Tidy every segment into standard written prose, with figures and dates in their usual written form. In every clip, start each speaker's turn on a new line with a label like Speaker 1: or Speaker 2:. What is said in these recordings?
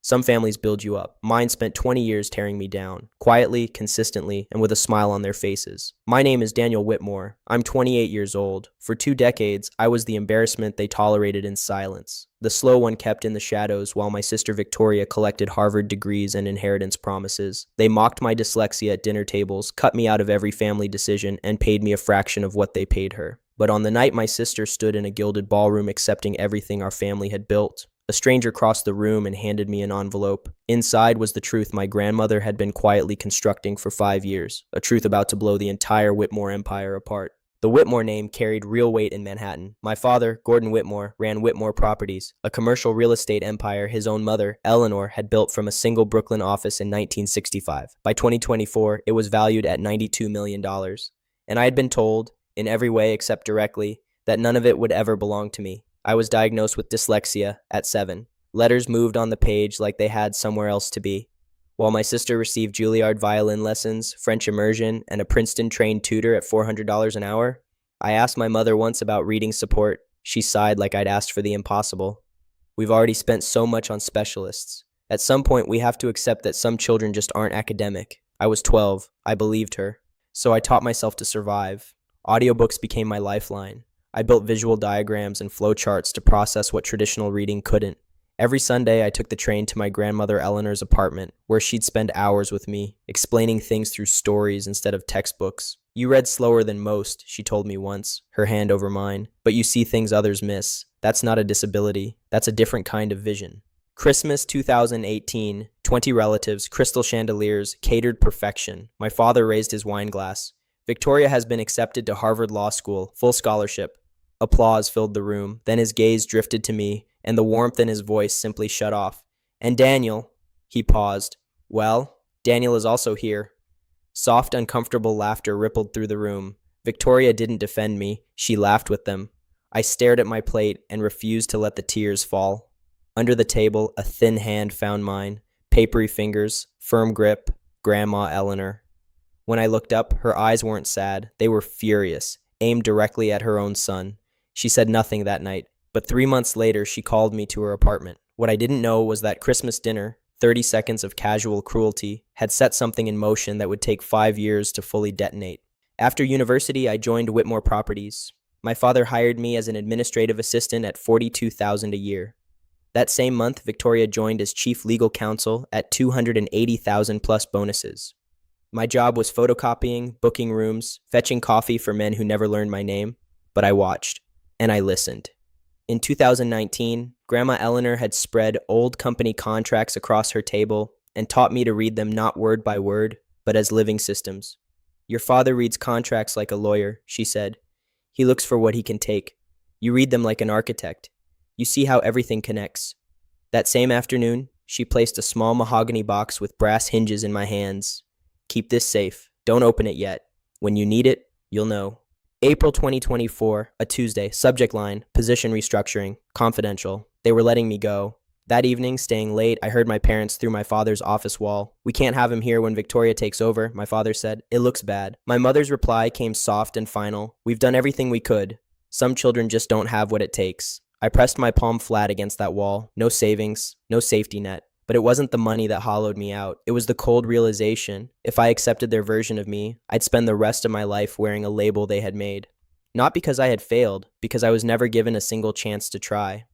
Speaker 1: Some families build you up. Mine spent 20 years tearing me down, quietly, consistently, and with a smile on their faces. My name is Daniel Whitmore. I'm 28 years old. For 2 decades, I was the embarrassment they tolerated in silence, the slow one kept in the shadows while my sister Victoria collected Harvard degrees and inheritance promises. They mocked my dyslexia at dinner tables, cut me out of every family decision, and paid me a fraction of what they paid her. But on the night my sister stood in a gilded ballroom accepting everything our family had built, a stranger crossed the room and handed me an envelope. Inside was the truth my grandmother had been quietly constructing for 5 years, a truth about to blow the entire Whitmore empire apart. The Whitmore name carried real weight in Manhattan. My father, Gordon Whitmore, ran Whitmore Properties, a commercial real estate empire his own mother, Eleanor, had built from a single Brooklyn office in 1965. By 2024, it was valued at $92 million. And I had been told, in every way except directly, that none of it would ever belong to me. I was diagnosed with dyslexia at 7. Letters moved on the page like they had somewhere else to be. While my sister received Juilliard violin lessons, French immersion, and a Princeton-trained tutor at $400 an hour, I asked my mother once about reading support. She sighed like I'd asked for the impossible. We've already spent so much on specialists. At some point, we have to accept that some children just aren't academic. I was 12. I believed her. So I taught myself to survive. Audiobooks became my lifeline. I built visual diagrams and flowcharts to process what traditional reading couldn't. Every Sunday, I took the train to my grandmother Eleanor's apartment, where she'd spend hours with me, explaining things through stories instead of textbooks. You read slower than most, she told me once, her hand over mine, but you see things others miss. That's not a disability. That's a different kind of vision. Christmas 2018, 20 relatives, crystal chandeliers, catered perfection. My father raised his wine glass. Victoria has been accepted to Harvard Law School, full scholarship. Applause filled the room. Then his gaze drifted to me, and the warmth in his voice simply shut off. And Daniel, he paused. Well, Daniel is also here. Soft, uncomfortable laughter rippled through the room. Victoria didn't defend me. She laughed with them. I stared at my plate and refused to let the tears fall. Under the table, a thin hand found mine. Papery fingers, firm grip, Grandma Eleanor. When I looked up, her eyes weren't sad. They were furious, aimed directly at her own son. She said nothing that night, but 3 months later, she called me to her apartment. What I didn't know was that Christmas dinner, 30 seconds of casual cruelty, had set something in motion that would take 5 years to fully detonate. After university, I joined Whitmore Properties. My father hired me as an administrative assistant at $42,000 a year. That same month, Victoria joined as chief legal counsel at $280,000 plus bonuses. My job was photocopying, booking rooms, fetching coffee for men who never learned my name, but I watched, and I listened. In 2019, Grandma Eleanor had spread old company contracts across her table and taught me to read them not word by word, but as living systems. Your father reads contracts like a lawyer, she said. He looks for what he can take. You read them like an architect. You see how everything connects. That same afternoon, she placed a small mahogany box with brass hinges in my hands. Keep this safe. Don't open it yet. When you need it, you'll know. April 2024, a Tuesday, subject line, position restructuring, confidential. They were letting me go. That evening, staying late, I heard my parents through my father's office wall. We can't have him here when Victoria takes over, my father said. It looks bad. My mother's reply came soft and final. We've done everything we could. Some children just don't have what it takes. I pressed my palm flat against that wall. No savings, no safety net. But it wasn't the money that hollowed me out. It was the cold realization, if I accepted their version of me, I'd spend the rest of my life wearing a label they had made. Not because I had failed, because I was never given a single chance to try.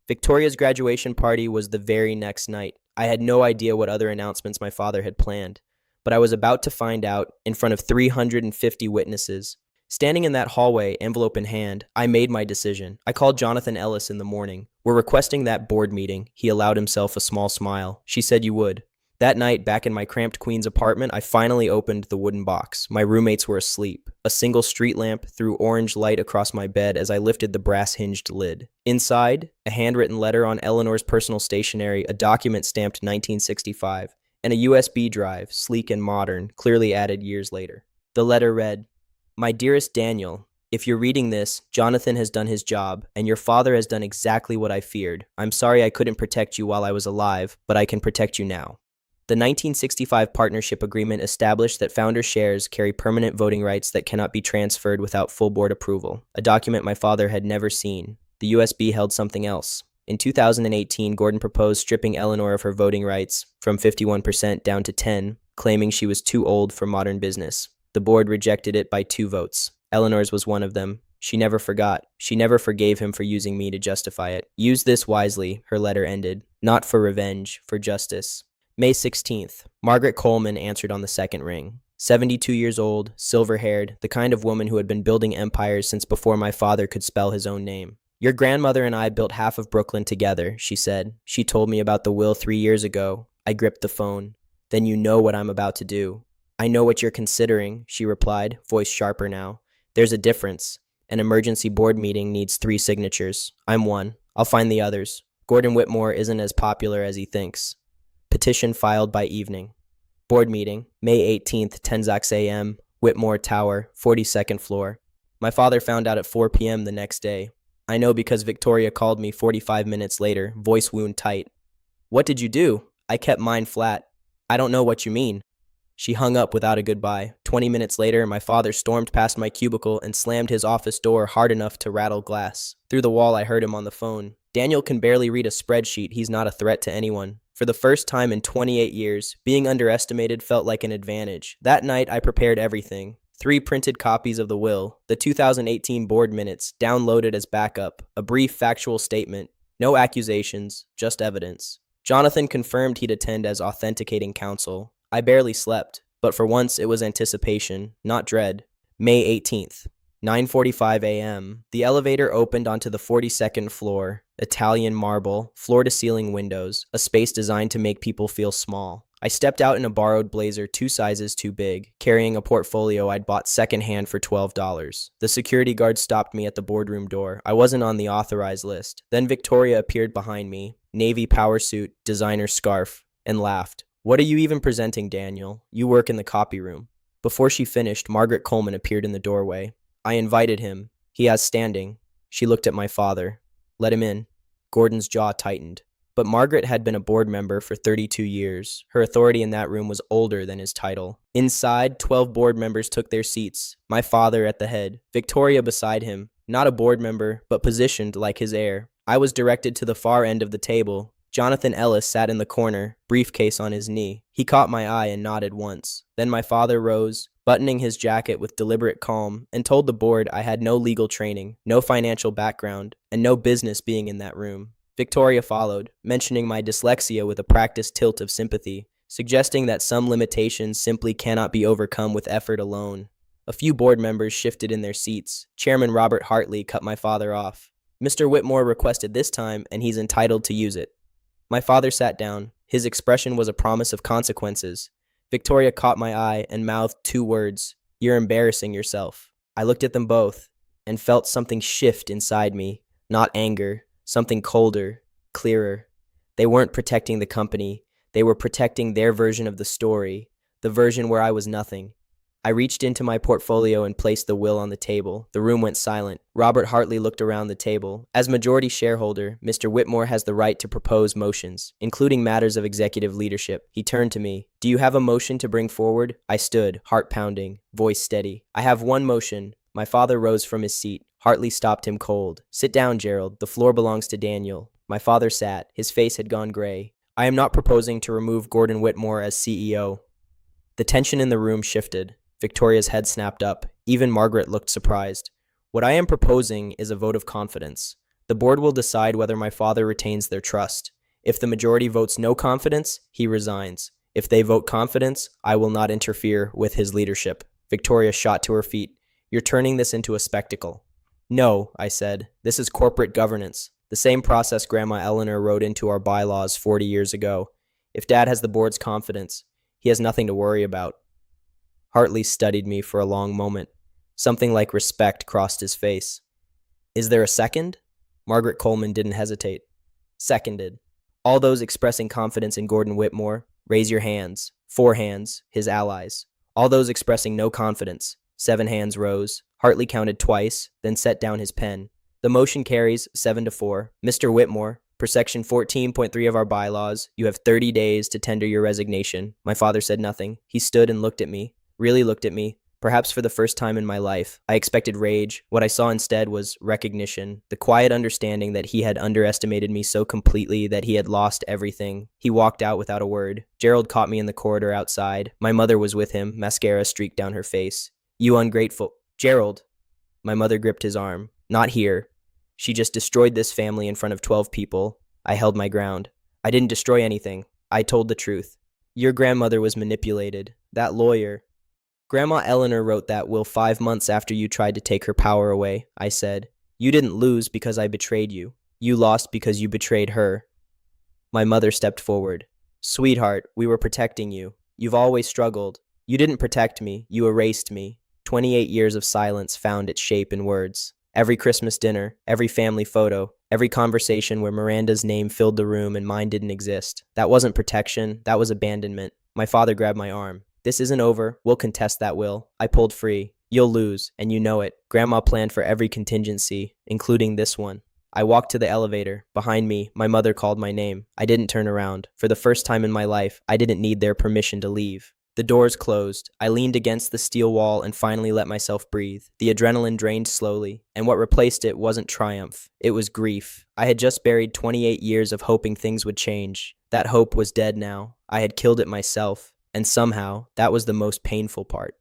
Speaker 1: Victoria's graduation party was the very next night. I had no idea what other announcements my father had planned, but I was about to find out in front of 350 witnesses. Standing in that hallway, envelope in hand, I made my decision. I called Jonathan Ellis in the morning. We're requesting that board meeting. He allowed himself a small smile. She said you would. That night, back in my cramped Queens apartment, I finally opened the wooden box. My roommates were asleep. A single street lamp threw orange light across my bed as I lifted the brass-hinged lid. Inside, a handwritten letter on Eleanor's personal stationery, a document stamped 1965, and a USB drive, sleek and modern, clearly added years later. The letter read, My dearest Daniel, if you're reading this, Jonathan has done his job, and your father has done exactly what I feared. I'm sorry I couldn't protect you while I was alive, but I can protect you now. The 1965 partnership agreement established that founder shares carry permanent voting rights that cannot be transferred without full board approval, a document my father had never seen. The USB held something else. In 2018, Gordon proposed stripping Eleanor of her voting rights from 51% down to 10, claiming she was too old for modern business. The board rejected it by 2 votes. Eleanor's was one of them. She never forgot. She never forgave him for using me to justify it. Use this wisely, her letter ended. Not for revenge, for justice. May 16th. Margaret Coleman answered on the second ring. 72 years old, silver-haired, the kind of woman who had been building empires since before my father could spell his own name. Your grandmother and I built half of Brooklyn together, she said. She told me about the will 3 years ago. I gripped the phone. Then you know what I'm about to do. I know what you're considering, she replied, voice sharper now. There's a difference. An emergency board meeting needs 3 signatures. I'm one. I'll find the others. Gordon Whitmore isn't as popular as he thinks. Petition filed by evening. Board meeting, May 18th, 10 a.m., Whitmore Tower, 42nd floor. My father found out at 4 p.m. the next day. I know because Victoria called me 45 minutes later, voice wound tight. What did you do? I kept mine flat. I don't know what you mean. She hung up without a goodbye. 20 minutes later, my father stormed past my cubicle and slammed his office door hard enough to rattle glass. Through the wall, I heard him on the phone. Daniel can barely read a spreadsheet. He's not a threat to anyone. For the first time in 28 years, being underestimated felt like an advantage. That night, I prepared everything. 3 printed copies of the will, the 2018 board minutes, downloaded as backup, a brief factual statement, no accusations, just evidence. Jonathan confirmed he'd attend as authenticating counsel. I barely slept, but for once it was anticipation, not dread. May 18th, 9:45 a.m. The elevator opened onto the 42nd floor, Italian marble, floor-to-ceiling windows, a space designed to make people feel small. I stepped out in a borrowed blazer 2 sizes too big, carrying a portfolio I'd bought secondhand for $12. The security guard stopped me at the boardroom door. I wasn't on the authorized list. Then Victoria appeared behind me, navy power suit, designer scarf, and laughed. What are you even presenting, Daniel? You work in the copy room. Before she finished, Margaret Coleman appeared in the doorway. I invited him. He has standing. She looked at my father. Let him in. Gordon's jaw tightened. But Margaret had been a board member for 32 years. Her authority in that room was older than his title. Inside, 12 board members took their seats, my father at the head, Victoria beside him, not a board member, but positioned like his heir. I was directed to the far end of the table. Jonathan Ellis sat in the corner, briefcase on his knee. He caught my eye and nodded once. Then my father rose, buttoning his jacket with deliberate calm, and told the board I had no legal training, no financial background, and no business being in that room. Victoria followed, mentioning my dyslexia with a practiced tilt of sympathy, suggesting that some limitations simply cannot be overcome with effort alone. A few board members shifted in their seats. Chairman Robert Hartley cut my father off. Mr. Whitmore requested this time, and he's entitled to use it. My father sat down. His expression was a promise of consequences. Victoria caught my eye and mouthed 2 words. You're embarrassing yourself. I looked at them both and felt something shift inside me. Not anger, something colder, clearer. They weren't protecting the company. They were protecting their version of the story, the version where I was nothing. I reached into my portfolio and placed the will on the table. The room went silent. Robert Hartley looked around the table. As majority shareholder, Mr. Whitmore has the right to propose motions, including matters of executive leadership. He turned to me. Do you have a motion to bring forward? I stood, heart pounding, voice steady. I have one motion. My father rose from his seat. Hartley stopped him cold. Sit down, Gerald. The floor belongs to Daniel. My father sat. His face had gone gray. I am not proposing to remove Gordon Whitmore as CEO. The tension in the room shifted. Victoria's head snapped up. Even Margaret looked surprised. What I am proposing is a vote of confidence. The board will decide whether my father retains their trust. If the majority votes no confidence, he resigns. If they vote confidence, I will not interfere with his leadership. Victoria shot to her feet. You're turning this into a spectacle. No, I said. This is corporate governance. The same process Grandma Eleanor wrote into our bylaws 40 years ago. If Dad has the board's confidence, he has nothing to worry about. Hartley studied me for a long moment. Something like respect crossed his face. Is there a second? Margaret Coleman didn't hesitate. Seconded. All those expressing confidence in Gordon Whitmore, raise your hands. 4 hands, his allies. All those expressing no confidence. 7 hands rose. Hartley counted twice, then set down his pen. The motion carries 7-4. Mr. Whitmore, per section 14.3 of our bylaws, you have 30 days to tender your resignation. My father said nothing. He stood and looked at me. Really looked at me, Perhaps for the first time in my life, I expected rage. What I saw instead was recognition, the quiet understanding that he had underestimated me so completely that he had lost everything. He walked out without a word. Gerald caught me in the corridor outside. My mother was with him, mascara streaked down her face. You ungrateful. Gerald. My mother gripped his arm. Not here. She just destroyed this family in front of 12 people. I held my ground. I didn't destroy anything. I told the truth. Your grandmother was manipulated. That lawyer. Grandma Eleanor wrote that will 5 months after you tried to take her power away, I said. You didn't lose because I betrayed you. You lost because you betrayed her. My mother stepped forward. Sweetheart, we were protecting you. You've always struggled. You didn't protect me. You erased me. 28 years of silence found its shape in words. Every Christmas dinner, every family photo, every conversation where Miranda's name filled the room and mine didn't exist. That wasn't protection. That was abandonment. My father grabbed my arm. This isn't over. We'll contest that will. I pulled free. You'll lose, and you know it. Grandma planned for every contingency, including this one. I walked to the elevator. Behind me, my mother called my name. I didn't turn around. For the first time in my life, I didn't need their permission to leave. The doors closed. I leaned against the steel wall and finally let myself breathe. The adrenaline drained slowly, and what replaced it wasn't triumph. It was grief. I had just buried 28 years of hoping things would change. That hope was dead now. I had killed it myself. And somehow, that was the most painful part.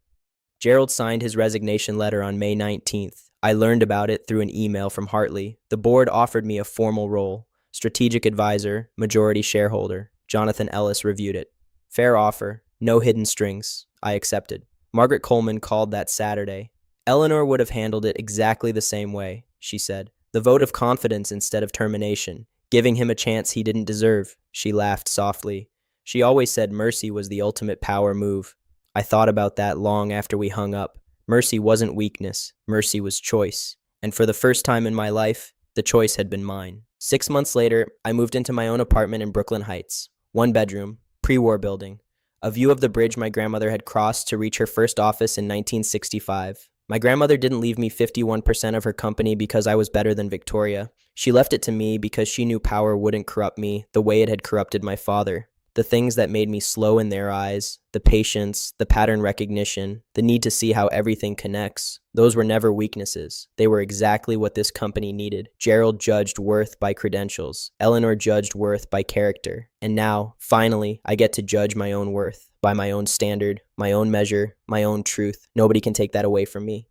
Speaker 1: Gerald signed his resignation letter on May 19th. I learned about it through an email from Hartley. The board offered me a formal role. Strategic advisor, majority shareholder. Jonathan Ellis reviewed it. Fair offer, no hidden strings. I accepted. Margaret Coleman called that Saturday. Eleanor would have handled it exactly the same way, she said. The vote of confidence instead of termination, giving him a chance he didn't deserve. She laughed softly. She always said mercy was the ultimate power move. I thought about that long after we hung up. Mercy wasn't weakness. Mercy was choice. And for the first time in my life, the choice had been mine. 6 months later, I moved into my own apartment in Brooklyn Heights. 1 bedroom, pre-war building. A view of the bridge my grandmother had crossed to reach her first office in 1965. My grandmother didn't leave me 51% of her company because I was better than Victoria. She left it to me because she knew power wouldn't corrupt me the way it had corrupted my father. The things that made me slow in their eyes, the patience, the pattern recognition, the need to see how everything connects, those were never weaknesses. They were exactly what this company needed. Gerald judged worth by credentials. Eleanor judged worth by character. And now, finally, I get to judge my own worth by my own standard, my own measure, my own truth. Nobody can take that away from me.